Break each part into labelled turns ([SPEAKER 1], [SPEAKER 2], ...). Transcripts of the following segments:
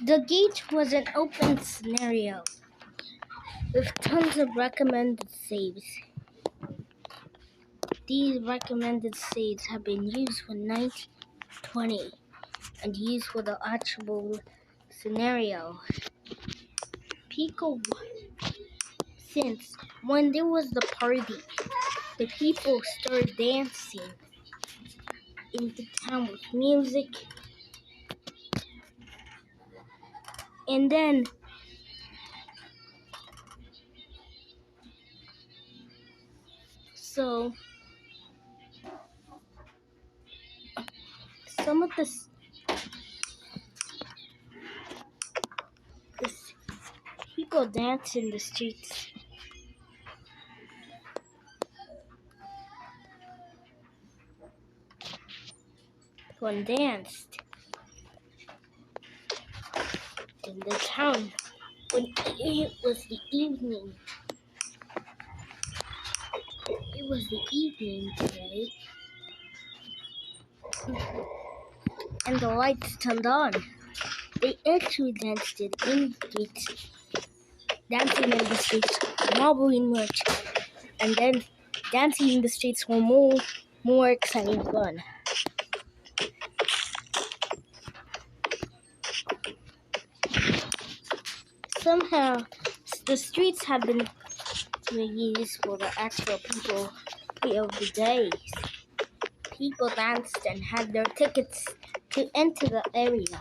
[SPEAKER 1] The gate was an open scenario with tons of recommended saves. These recommended saves have been used for 1920 and used for the actual scenario. Since when there was the party, the people started dancing in the town with music, and then so some of the people danced in the streets. One danced in the town when it was the evening. It was the evening today, and the lights turned on. They actually danced in the streets, dancing in the streets, wobbling much, and then dancing in the streets were more exciting fun. Somehow, the streets have been used for the actual people of the days. People danced and had their tickets to enter the area.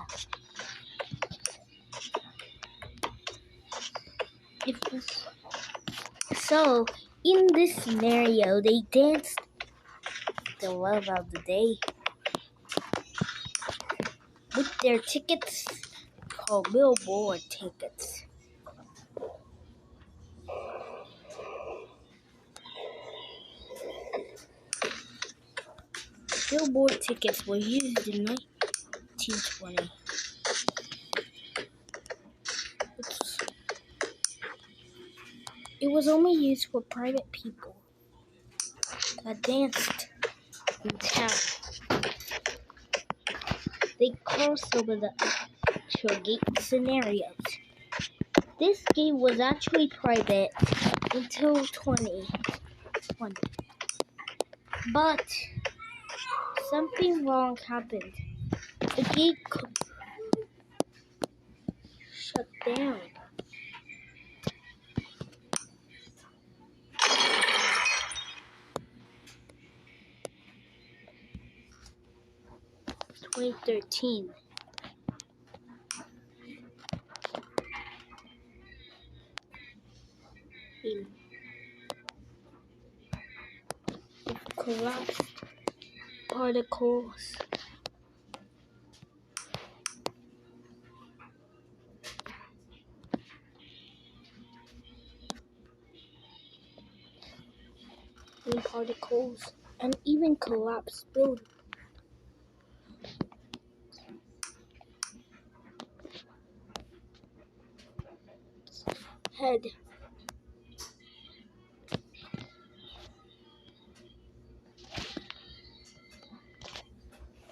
[SPEAKER 1] So, in this scenario, they danced the love of the day with their tickets called billboard tickets. Billboard tickets were used in 1920. It was only used for private people that danced in town. They crossed over the actual gate scenarios. This game was actually private until 2020. But something wrong happened. The gate shut down. In 2013. It collapsed particles. And even collapsed buildings. Head.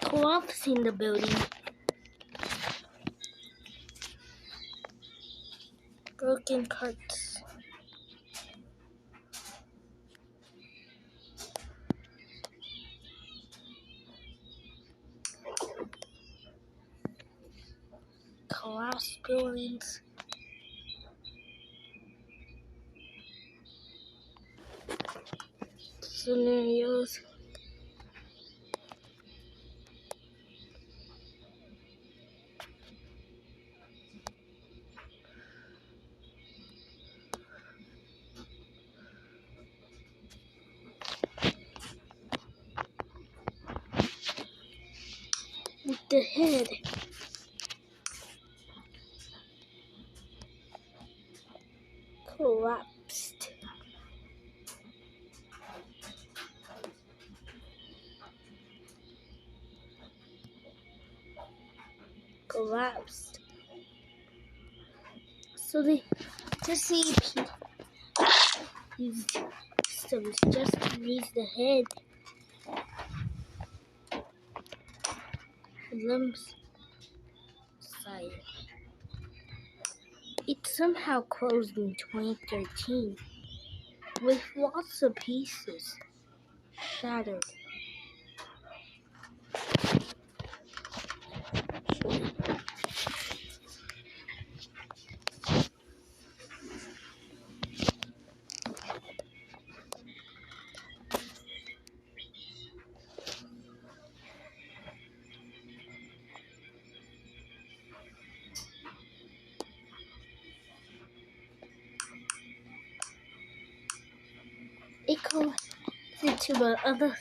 [SPEAKER 1] Collapsing the building. Broken parts. Collapsed buildings. Scenarios. With the head. Collapsed. Collapsed. So they just see these systems just to raise the head. The limbs side. It somehow closed in 2013 with lots of pieces shattered. It connected to the other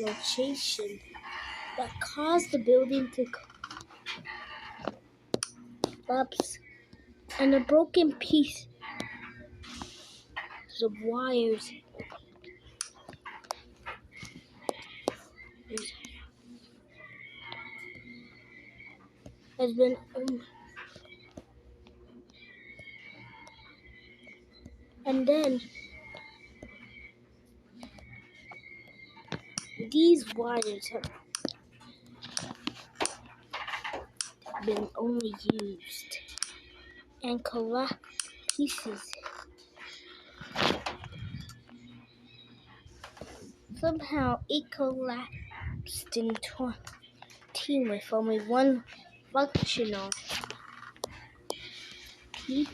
[SPEAKER 1] location that caused the building to collapse, and a broken piece of wires has been and then these wires have been only used and collapsed pieces. Somehow it collapsed in 20 with only one functional piece,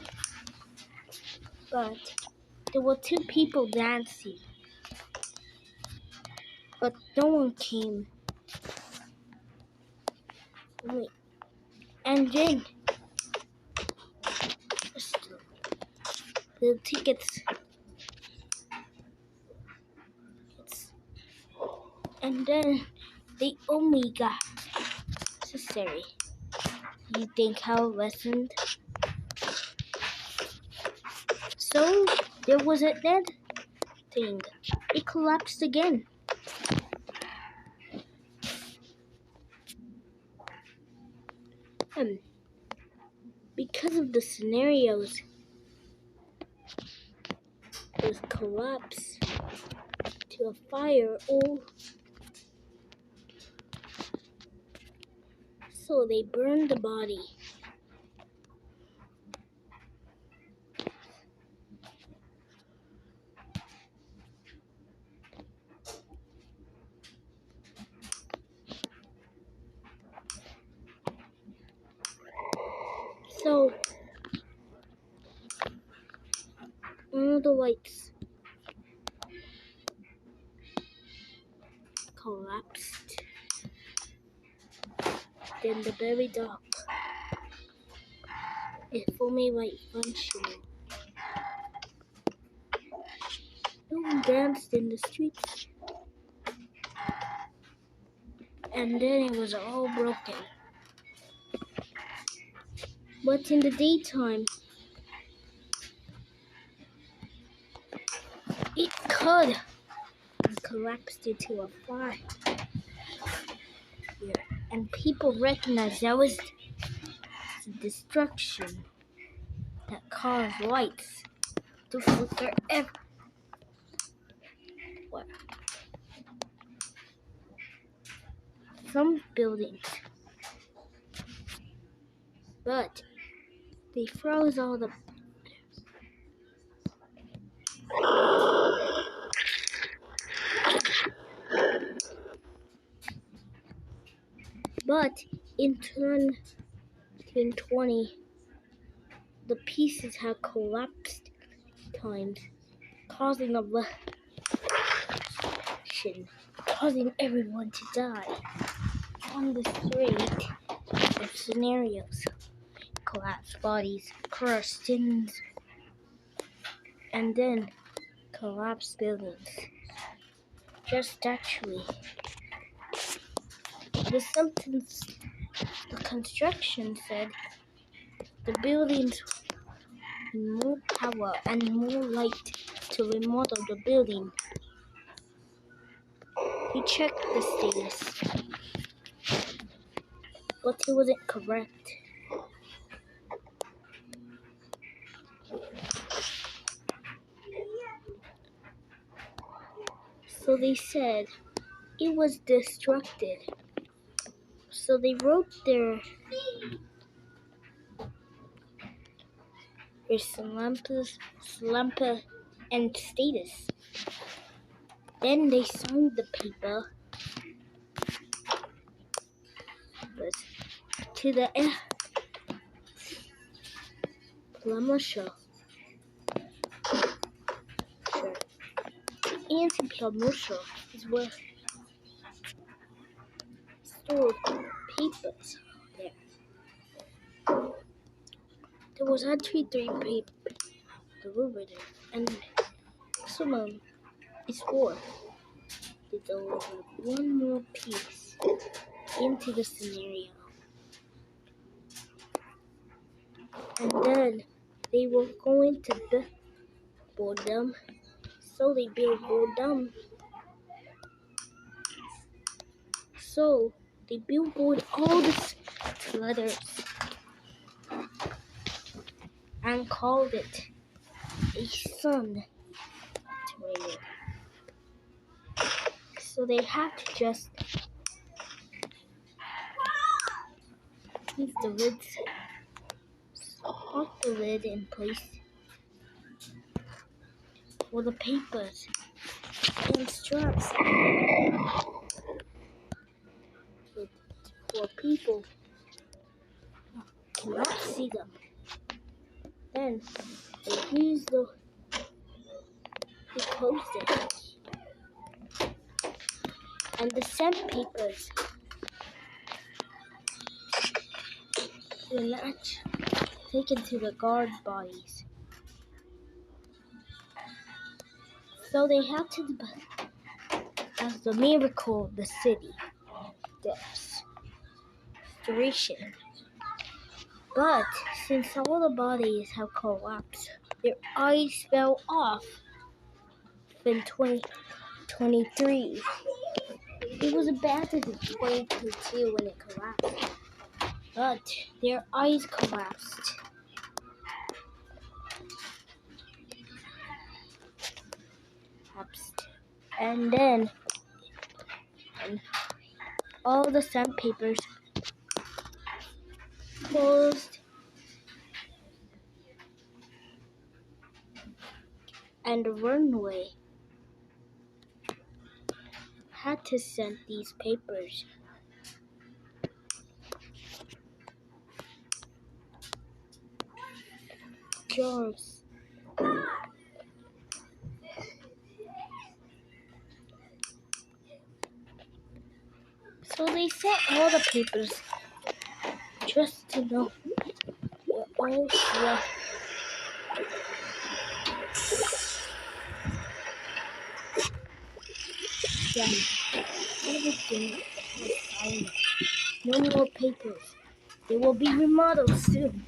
[SPEAKER 1] but there were two people dancing, but no one came. And then the tickets, and then they only got necessary. You think how lessened? So there was a dead thing. It collapsed again. Because of the scenarios, it was collapsed to a fire. So they burned the body. So all the lights collapsed. Then the very dark, if only light functioning. No one danced in the streets. And then it was all broken. But in the daytime, it could collapsed into a fire. And people recognized that was the destruction that caused lights to flicker everywhere. Some buildings, but they froze all the but in 2020 the pieces had collapsed times, causing a revolution, causing everyone to die on the street. Of scenarios, collapsed bodies, crushed skins, and then collapsed buildings. Just actually, the construction said the buildings need more power and more light to remodel the building. He checked the status, but it wasn't correct. So they said it was destructed. So they wrote their their slump and status. Then they signed the paper to the Plumosha. Anti-Plumosha is where stored papers there. There was actually 3 papers delivered, and maximum is 4. They delivered 1 more piece into the scenario. And then they were going to board them, so they billboard them. So they billboard all the letters and called it a sun tornado. So they had to just keep the lid in place for the papers and straps for people cannot see them. Then they use the post-it and the sandpapers were not taken to the guard bodies. So they had to, as the miracle of the city, the restoration. But since all the bodies have collapsed, their eyes fell off in 2023. It was abandoned in 2022 when it collapsed, but their eyes collapsed. And then all the sandpapers closed, and the runway had to send these papers. Jars. So they sent all the papers just to know where all left. Then everything was silent. No more papers. They will be remodeled soon.